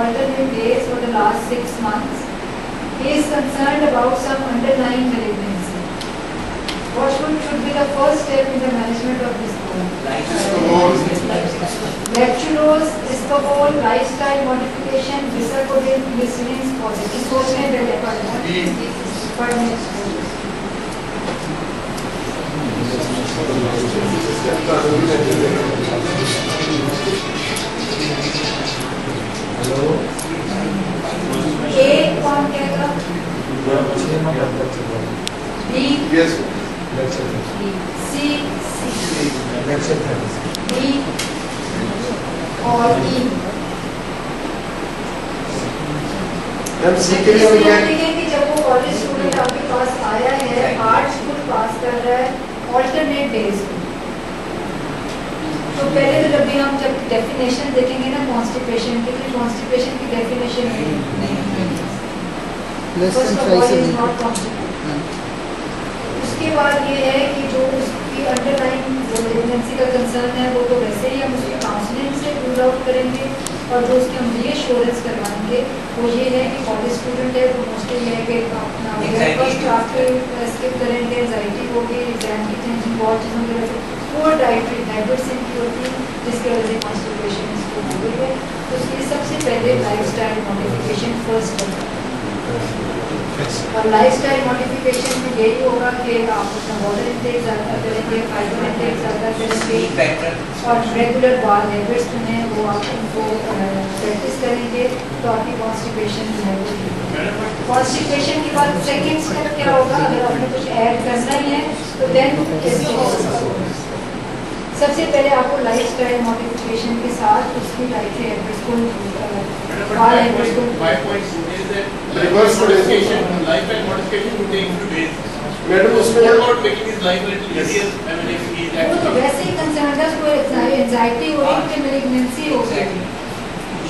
alternate days for the last 6 months. He is concerned about some underlying malignancy. What should be the first step in the management of this bone? Lactulose, iscovol, lifestyle modification, bisacodyl, glycerine, positive. सोचने पहले पढ़ने A कौन कहेगा? B Yes. C D और E. हम सीख रहे हैं कि जब वो कॉलेज स्टूडेंट आपके पास आया है, आर्ट स्कूल पास कर रहा है, ऑल्टरनेट डेज, तो पहले तो जब भी हम जब डेफिनेशन देखेंगे ना कॉन्स्टिपेशन की, तो कॉन्स्टिपेशन की डेफिनेशन नहीं उसके बाद ये है कि जो उसकी अंडरलाइन जो प्रेगनेंसी का कंसर्न है वो तो वैसे ही हम उसकी काउंसलिंग से रूल आउट करेंगे, और जो उसकी हम रीएश्योरेंस करवाएंगे वो ये है कि कॉलेज स्टूडेंट है तो मोस्टली ये है कि अपना ब्रेकफास्ट आपके स्किप करेंगे, एंजाइटी होगी, एग्जाम की टेंशन, बहुत चीज़ों की वजह से, पुअर डाइटरी हैबिट्स इनकी होती है जिसकी वजह से कॉन्स्टिपेशन इसको हो गई है। तो इसलिए सबसे पहले लाइफस्टाइल मॉडिफिकेशन फर्स्ट है, और लाइफस्टाइल मॉडिफिकेशन में यही होगा कि आप उसका वाटर इंटेक ज़्यादा करेंगे, फाइबर इंटेक ज़्यादा करेंगे, और रेगुलर बाल हैबिट्स जो हैं वो आप उनको प्रैक्टिस करेंगे, तो आपकी कॉन्स्टिपेशन जो है वो ठीक है। कॉन्स्टिपेशन के बाद सेकेंड स्टेप क्या होगा? अगर आपने कुछ ऐड करना ही है तो देन सबसे पहले आपको लाइफस्टाइल मॉडिफिकेशन के साथ उसकी डाइटरी हैबिट्स को बाल हैबिट्स को reverse modification, lifestyle modification would take few days. Madam उसमें What about making his life a little easier? I mean, if he is वो तो actually वैसे ही कंसर्न है, उसको एंजाइटी हो रही है, मैलिग्नेंसी हो गई,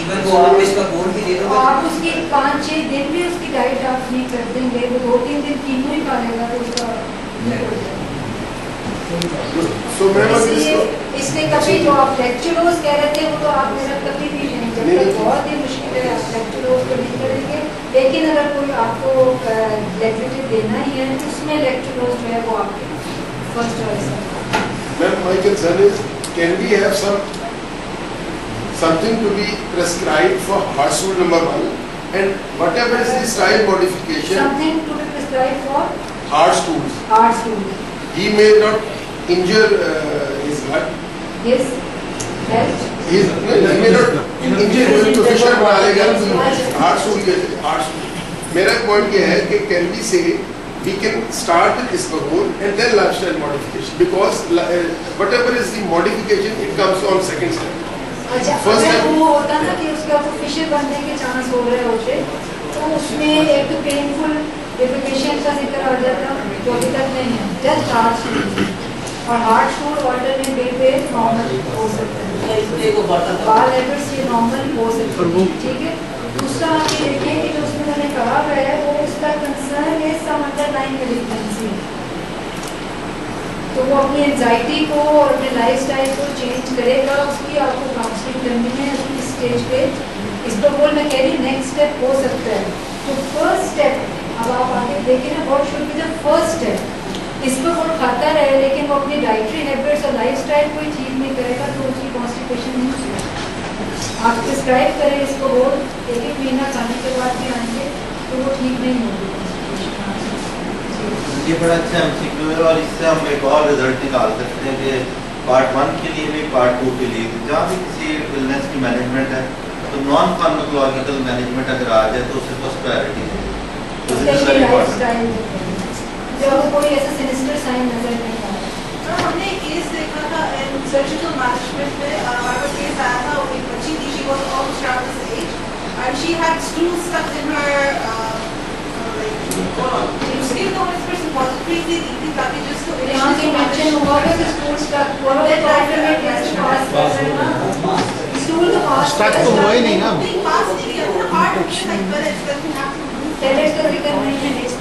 इवन वो आप इसका बोर्ड भी दे तो दोगे आप उसकी 5-6 दिन भी उसकी डाइट आप नहीं कर देंगे, वो 2-3 दिन कीमो ही खा लेगा तो उसका नहीं हो जाएगा। सो मैम इसलिए कभी जो आप लैक्टुलोज कह रहे थे वो तो आप मेरा कभी भी नहीं, जब तक बहुत ही मुश्किल है आप लैक्टुलोज को नहीं करेंगे, लेकिन अगर कोई आपको लैक्टेटिव देना ही है तो उसमें लैक्टुलोज जो है वो आपके फर्स्ट चॉइस है। Ma'am my concern is can we have something to be prescribed for heart stool number 1, and whatever is the style modification Something to be prescribed for heart stools, heart stool. he may not injure his heart, Yes. Health. he may not injure his position बना लेगा heart stool के heart stool। मेरा point ये है कि can we say we can start with iscovol and then lifestyle modification, because whatever is the modification it comes on second step। अच्छा, First अगर step- वो होता ना कि उसका तो फिशर बनने के चांस हो रहे होते तो उसमें एक तो पेनफुल डिफिकेशन का जिक्र आ जाता जो अभी तक नहीं है, जस्ट हार्ट स्टूल, और हार्ट स्टूल ऑल्टरनेट डे पे नॉर्मल हो सकता है, बाल हैबिट्स ये नॉर्मल हो सकते हैं, ठीक है। दूसरा आप ये देखिए कि जो उसमें मैंने कहा है वो उसका कंसर्न है सम अंडरलाइन मैलिग्नेंसी, तो वो अपनी एंजाइटी को और अपने लाइफस्टाइल को चेंज करेगा, उसकी आपको काउंसलिंग करनी है उसकी स्टेज पे। इस पर बोल मैं कह रही नेक्स्ट स्टेप हो सकता है, तो फर्स्ट स्टेप अब आप आगे देखिए ना, what should be the first step. इस पर वो खाता रहे लेकिन वो अपनी डाइटरी हैबिट्स और लाइफस्टाइल को ही ठीक नहीं करेगा तो उसकी कॉन्स्टिपेशन नहीं होगी। आप प्रिस्क्राइब करें इसको, वो 1-1 महीना खाने के बाद भी आएंगे तो वो ठीक नहीं होगी। ये बड़ा अच्छा एमसीक्यू है, और इससे हम एक और रिजल्ट निकाल सकते हैं कि पार्ट 1 के लिए भी पार्ट 2 के लिए, जहाँ भी किसी इलनेस की मैनेजमेंट है तो नॉन फार्माकोलॉजिकल मैनेजमेंट अगर आ जाए तो उससे फर्स्ट प्रायोरिटी है। तो दिस इज वेरी इंपॉर्टेंट। जब कोई ऐसा सिनिस्टर साइन नजर नहीं आ रहा। तो हमने केस देखा था सर्जिकल मैनेजमेंट में, हमारे पास केस आया था, एक बच्ची थी, she was almost around this age and she had stool stuck in her उसकी तो इस पर पॉजिटिव थी ताकि जिसको यहाँ से मेंशन होगा कि स्टूल स्टक हुआ है तो अल्टरनेट टेस्ट पास कर रहे हैं ना, स्टूल तो पास स्टक तो हुआ ही नहीं ना, पास नहीं किया था, heart like pallets that we have to do pallets का जिक्र नहीं है नेक्स्ट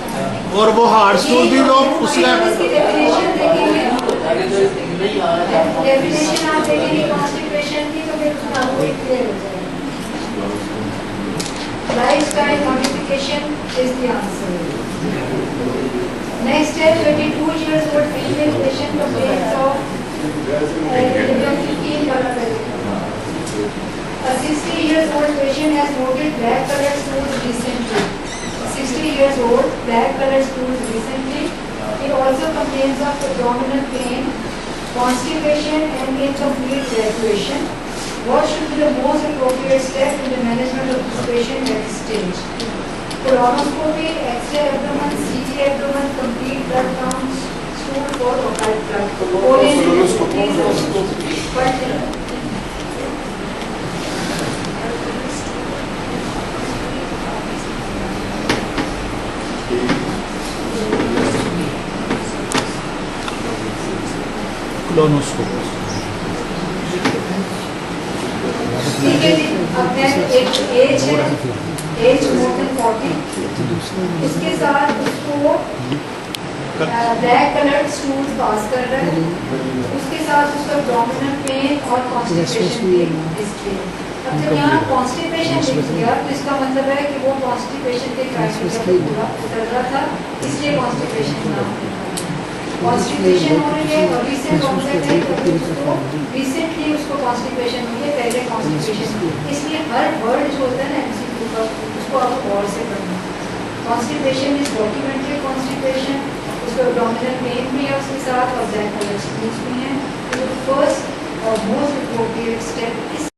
और वो हार्ड स्टूल भी लोग उसका इसकी डेफिनेशन देखेंगे, डेफिनेशन आप देखेंगे कॉन्स्टिपेशन की तो फिर आपको क्लियर हो जाएगा। is the answer. Next है 22 years old female patient complains of a 60 years old patient has noted black colored stools recently. 60 years old, black colored stools recently. He also complains of abdominal pain, constipation and incomplete evacuation. What should be the most appropriate step in the management of this patient at this stage? Colonoscopy, X-ray abdomen, CT abdomen, complete blood count, stool for occult blood. क्लोनोस्कोप ठीक है जी, अब next एक as है, as more than 40, उसके साथ उसको black coloured stool pass कर रहा है, उसके साथ उसका abdominal पेन और कॉन्स्टिपेशन की हिस्ट्री। अब जब यहाँ कॉन्स्टिपेशन लिख दिया तो इसका मतलब है कि वो कॉन्स्टिपेशन के क्राइटेरिया पूरा उतर रहा था, इसलिए कॉन्स्टिपेशन नाम है। कॉन्स्टिपेशन हो रही है और रिसेंट ऑब्जेक्ट है तो उसको रिसेंटली उसको कॉन्स्टिपेशन हुई है, पहले कॉन्स्टिपेशन, इसलिए हर वर्ड जो होता है ना एमसीक्यू का उसको आप गौर से पढ़ना। कॉन्स्टिपेशन इज डॉक्यूमेंट्री कॉन्स्टिपेशन, उसको abdominal पेन भी है उसके साथ और ब्लैक कलर स्टूल्स भी हैं। तो फर्स्ट और मोस्ट अप्रोप्रिएट स्टेप